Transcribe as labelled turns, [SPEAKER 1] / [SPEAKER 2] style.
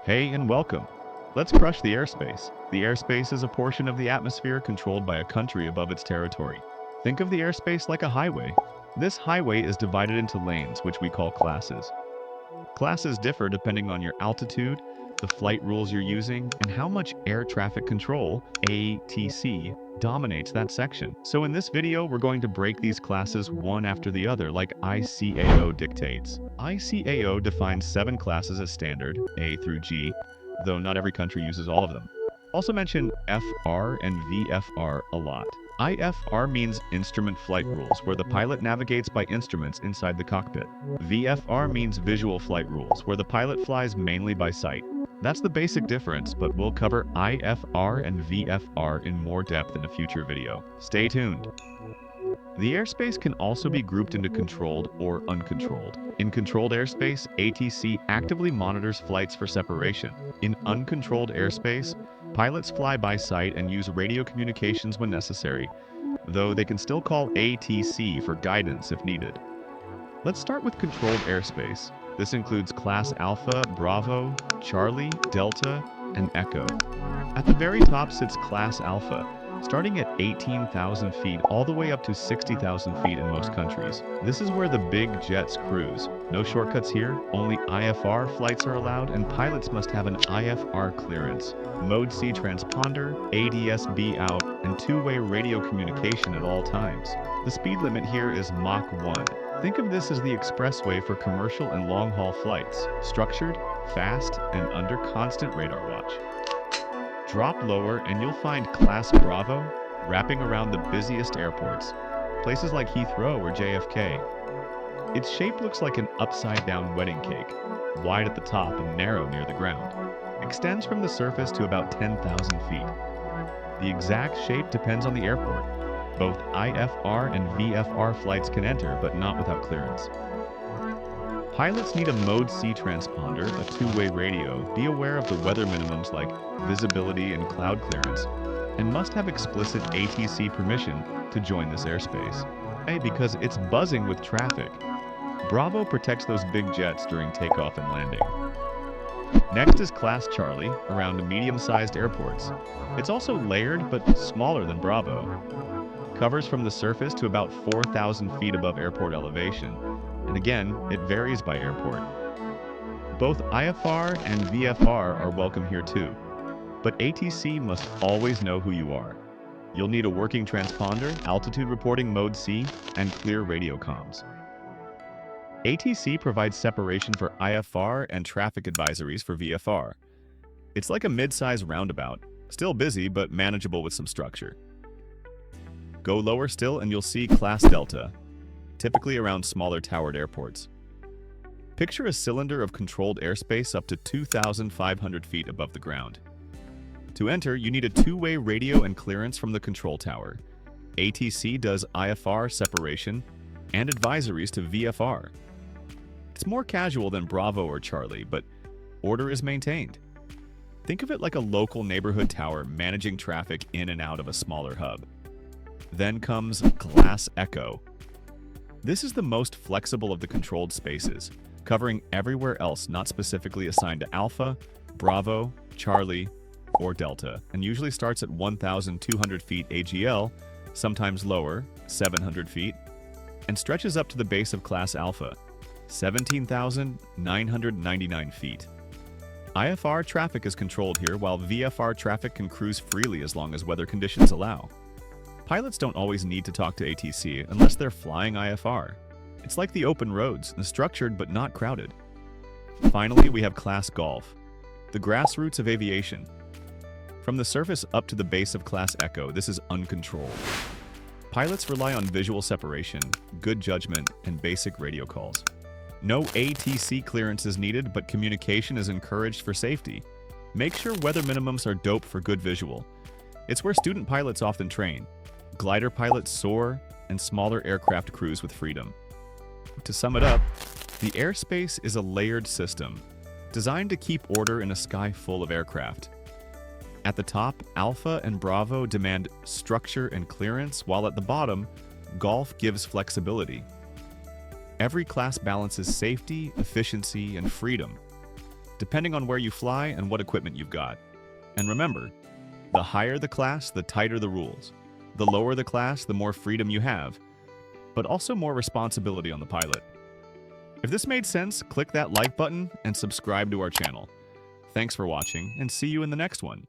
[SPEAKER 1] Hey and welcome. Let's crush the airspace. The airspace is a portion of the atmosphere controlled by a country above its territory. Think of the airspace like a highway. This highway is divided into lanes, which we call classes. Classes differ depending on your altitude, the flight rules you're using, and how much air traffic control, ATC, dominates that section. So in this video, we're going to break these classes one after the other like ICAO dictates. ICAO defines 7 classes as standard, A through G, though not every country uses all of them. Also mention FR and VFR a lot. IFR means Instrument Flight Rules, where the pilot navigates by instruments inside the cockpit. VFR means Visual Flight Rules, where the pilot flies mainly by sight. That's the basic difference, but we'll cover IFR and VFR in more depth in a future video. Stay tuned. The airspace can also be grouped into controlled or uncontrolled. In controlled airspace, ATC actively monitors flights for separation. In uncontrolled airspace, pilots fly by sight and use radio communications when necessary, though they can still call ATC for guidance if needed. Let's start with controlled airspace. This includes Class Alpha, Bravo, Charlie, Delta, and Echo. At the very top sits Class Alpha, starting at 18,000 feet all the way up to 60,000 feet in most countries. This is where the big jets cruise. No shortcuts here, only IFR flights are allowed, and pilots must have an IFR clearance, Mode C transponder, ADS-B out, and two-way radio communication at all times. The speed limit here is Mach 1. Think of this as the expressway for commercial and long-haul flights, structured, fast, and under constant radar watch. Drop lower and you'll find Class Bravo wrapping around the busiest airports, places like Heathrow or JFK. Its shape looks like an upside-down wedding cake, wide at the top and narrow near the ground. Extends from the surface to about 10,000 feet. The exact shape depends on the airport. Both IFR and VFR flights can enter, but not without clearance. Pilots need a Mode C transponder, a two-way radio, be aware of the weather minimums like visibility and cloud clearance, and must have explicit ATC permission to join this airspace. Because it's buzzing with traffic. Bravo protects those big jets during takeoff and landing. Next is Class Charlie, around medium-sized airports. It's also layered, but smaller than Bravo. Covers from the surface to about 4,000 feet above airport elevation, and again, it varies by airport. Both IFR and VFR are welcome here too, but ATC must always know who you are. You'll need a working transponder, altitude reporting Mode C, and clear radio comms. ATC provides separation for IFR and traffic advisories for VFR. It's like a mid-size roundabout, still busy but manageable with some structure. Go lower still and you'll see Class Delta, typically around smaller towered airports. Picture a cylinder of controlled airspace up to 2,500 feet above the ground. To enter, you need a two-way radio and clearance from the control tower. ATC does IFR separation and advisories to VFR. It's more casual than Bravo or Charlie, but order is maintained. Think of it like a local neighborhood tower managing traffic in and out of a smaller hub. Then comes Class Echo. This is the most flexible of the controlled spaces, covering everywhere else not specifically assigned to Alpha, Bravo, Charlie, or Delta, and usually starts at 1,200 feet AGL, sometimes lower, 700 feet, and stretches up to the base of Class Alpha, 17,999 feet. IFR traffic is controlled here, while VFR traffic can cruise freely as long as weather conditions allow. Pilots don't always need to talk to ATC unless they're flying IFR. It's like the open roads, structured but not crowded. Finally, we have Class Golf, the grassroots of aviation. From the surface up to the base of Class Echo, this is uncontrolled. Pilots rely on visual separation, good judgment, and basic radio calls. No ATC clearance is needed, but communication is encouraged for safety. Make sure weather minimums are dope for good visual. It's where student pilots often train. Glider pilots soar, and smaller aircraft cruise with freedom. To sum it up, the airspace is a layered system, designed to keep order in a sky full of aircraft. At the top, Alpha and Bravo demand structure and clearance, while at the bottom, Golf gives flexibility. Every class balances safety, efficiency, and freedom. depending on where you fly and what equipment you've got. And remember, the higher the class, the tighter the rules. The lower the class, the more freedom you have, but also more responsibility on the pilot. If this made sense, click that like button and subscribe to our channel. Thanks for watching, and see you in the next one.